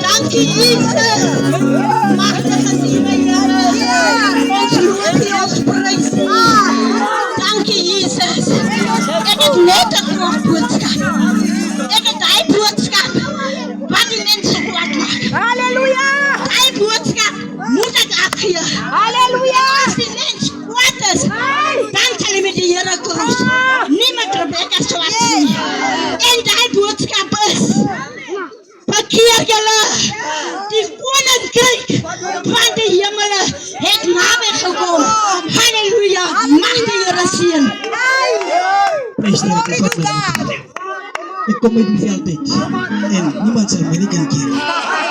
Dankie Jesus. Magtige sien Here. Ons loof U, ons prys U. Dankie Jesus. Ek het net 'n groot boodskap. Ek het daai boodskap wat die mense kwaad maak. Halleluja. Daai boodskap moet ek afgee. Halleluja. As die mens kwaad is, dan sal hy met die Here kruis. Nie met Rebecca Swart nie. En daai boodskap is verkeer julle. Die koninkryk van die hemele het naby gekom. Halleluja. Mag die Here seën. Prys die Here, God bless. Ek kom uit die veld uit en niemand sal my nie kan keer.